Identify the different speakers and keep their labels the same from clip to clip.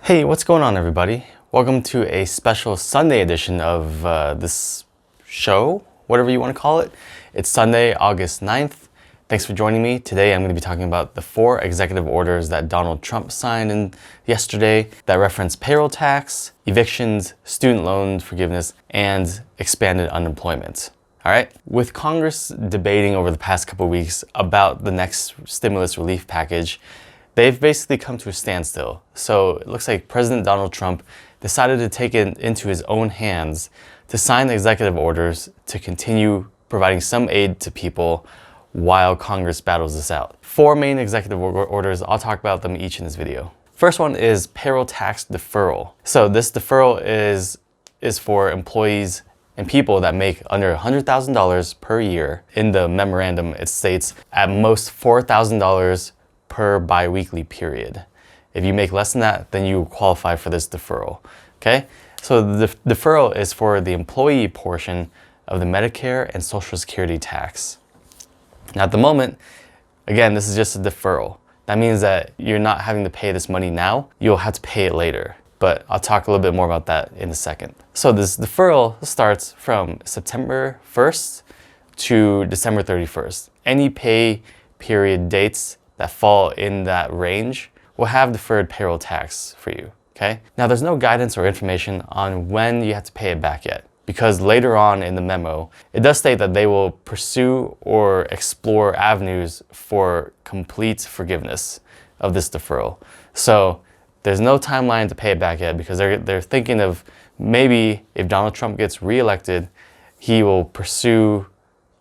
Speaker 1: Hey, what's going on, everybody? Welcome to a special Sunday edition of this show, whatever you want to call it. It's Sunday, August 9th. Thanks for joining me. Today I'm going to be talking about the 4 executive orders that Donald Trump signed yesterday that reference payroll tax, evictions, student loan forgiveness, and expanded unemployment. All right. With Congress debating over the past couple of weeks about the next stimulus relief package, they've basically come to a standstill. So it looks like President Donald Trump decided to take it into his own hands to sign the executive orders to continue providing some aid to people while Congress battles this out. 4 main executive orders, I'll talk about them each in this video. First one is payroll tax deferral. So this deferral is for employees and people that make under $100,000 per year. In the memorandum, it states at most $4,000 per bi-weekly period. If you make less than that, then you qualify for this deferral, okay? So the deferral is for the employee portion of the Medicare and Social Security tax. Now at the moment, again, this is just a deferral. That means that you're not having to pay this money now, you'll have to pay it later. But I'll talk a little bit more about that in a second. So this deferral starts from September 1st to December 31st. Any pay period dates that fall in that range will have deferred payroll tax for you, okay? Now there's no guidance or information on when you have to pay it back yet, because later on in the memo, it does state that they will pursue or explore avenues for complete forgiveness of this deferral. So there's no timeline to pay it back yet, because they're thinking of maybe if Donald Trump gets reelected, he will pursue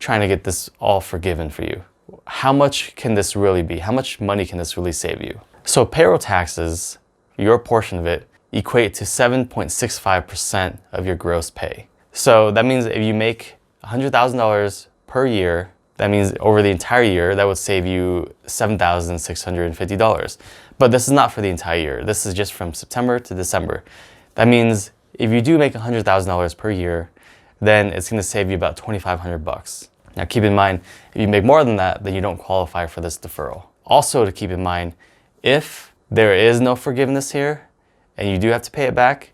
Speaker 1: trying to get this all forgiven for you. How much can this really be? How much money can this really save you? So payroll taxes, your portion of it, equate to 7.65% of your gross pay. So that means if you make $100,000 per year, that means over the entire year, that would save you $7,650. But this is not for the entire year. This is just from September to December. That means if you do make $100,000 per year, then it's going to save you about $2,500. Now keep in mind, if you make more than that, then you don't qualify for this deferral. Also to keep in mind, if there is no forgiveness here and you do have to pay it back,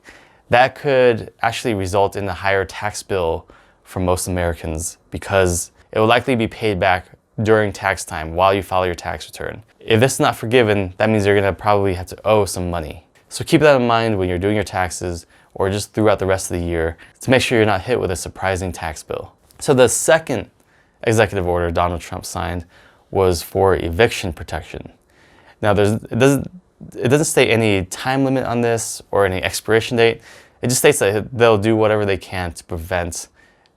Speaker 1: that could actually result in a higher tax bill for most Americans, because it will likely be paid back during tax time while you file your tax return. If this is not forgiven, that means you're gonna probably have to owe some money. So keep that in mind when you're doing your taxes or just throughout the rest of the year to make sure you're not hit with a surprising tax bill. So the second executive order Donald Trump signed was for eviction protection. Now it doesn't state any time limit on this or any expiration date. It just states that they'll do whatever they can to prevent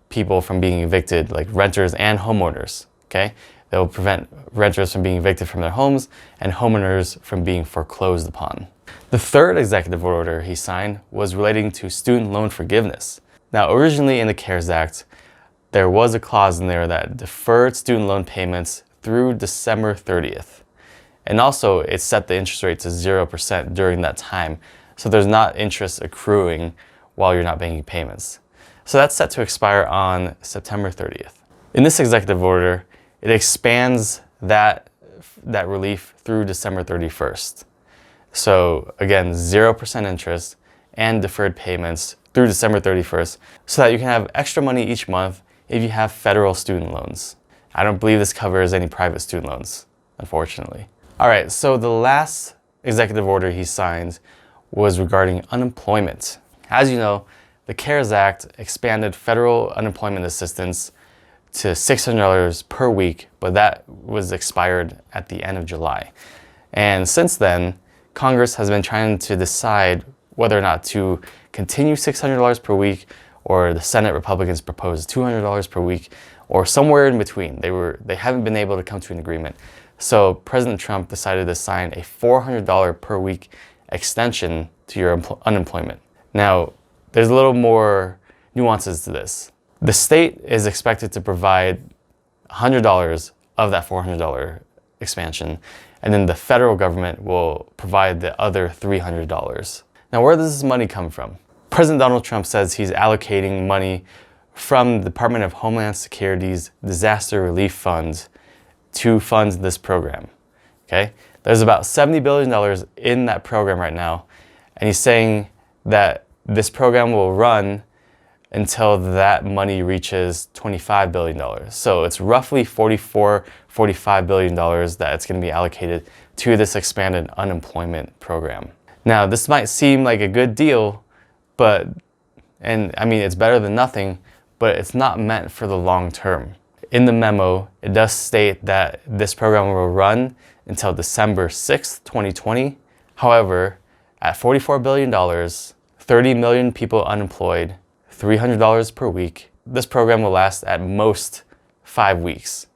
Speaker 1: people from being evicted, like renters and homeowners, okay? They'll prevent renters from being evicted from their homes and homeowners from being foreclosed upon. The third executive order he signed was relating to student loan forgiveness. Now originally in the CARES Act, there was a clause in there that deferred student loan payments through December 30th. And also it set the interest rate to 0% during that time. So there's not interest accruing while you're not making payments. So that's set to expire on September 30th. In this executive order, it expands that relief through December 31st. So again, 0% interest and deferred payments through December 31st so that you can have extra money each month if you have federal student loans. I don't believe this covers any private student loans, unfortunately. All right, so the last executive order he signed was regarding unemployment. As you know, the CARES Act expanded federal unemployment assistance to $600 per week, but that was expired at the end of July. And since then, Congress has been trying to decide whether or not to continue $600 per week, or the Senate Republicans proposed $200 per week, or somewhere in between. They haven't been able to come to an agreement. So President Trump decided to sign a $400 per week extension to your unemployment. Now, there's a little more nuances to this. The state is expected to provide $100 of that $400 expansion, and then the federal government will provide the other $300. Now, where does this money come from? President Donald Trump says he's allocating money from the Department of Homeland Security's Disaster Relief Fund to fund this program, okay? There's about $70 billion in that program right now, And he's saying that this program will run until that money reaches $25 billion. So it's roughly $45 billion that it's going to be allocated to this expanded unemployment program. Now, this might seem like a good deal, and I mean, it's better than nothing, but it's not meant for the long term. In the memo, it does state that this program will run until December 6th, 2020. However, at $44 billion, 30 million people unemployed, $300 per week, this program will last at most 5 weeks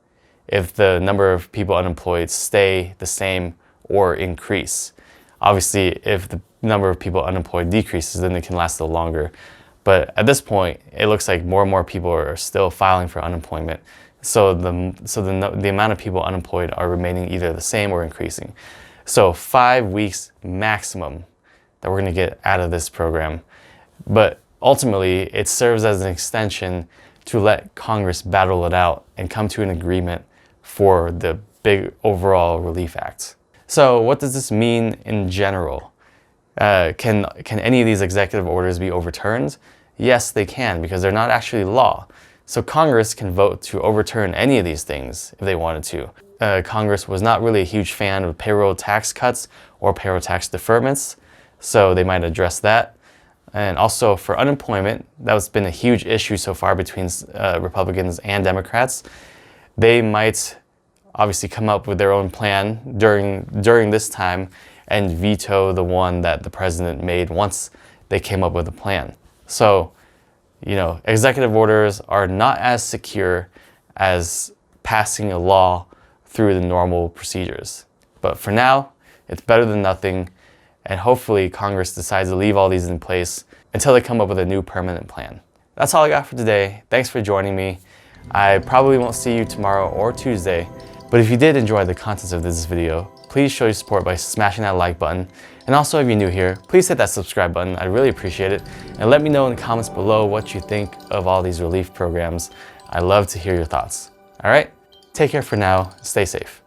Speaker 1: if the number of people unemployed stay the same or increase. Obviously, if the number of people unemployed decreases, then it can last a little longer. But at this point, it looks like more and more people are still filing for unemployment. So the amount of people unemployed are remaining either the same or increasing. So 5 weeks maximum that we're going to get out of this program. But ultimately, it serves as an extension to let Congress battle it out and come to an agreement for the big overall Relief Act. So what does this mean in general? Can any of these executive orders be overturned? Yes, they can, because they're not actually law. So Congress can vote to overturn any of these things if they wanted to. Congress was not really a huge fan of payroll tax cuts or payroll tax deferments, so they might address that. And also for unemployment, that's been a huge issue so far between Republicans and Democrats. They might obviously come up with their own plan during this time and veto the one that the president made once they came up with a plan. So, executive orders are not as secure as passing a law through the normal procedures. But for now, it's better than nothing, and hopefully Congress decides to leave all these in place until they come up with a new permanent plan. That's all I got for today. Thanks for joining me. I probably won't see you tomorrow or Tuesday, but if you did enjoy the contents of this video, please show your support by smashing that like button. And also, if you're new here, please hit that subscribe button. I'd really appreciate it. And let me know in the comments below what you think of all these relief programs. I love to hear your thoughts. All right, take care for now. Stay safe.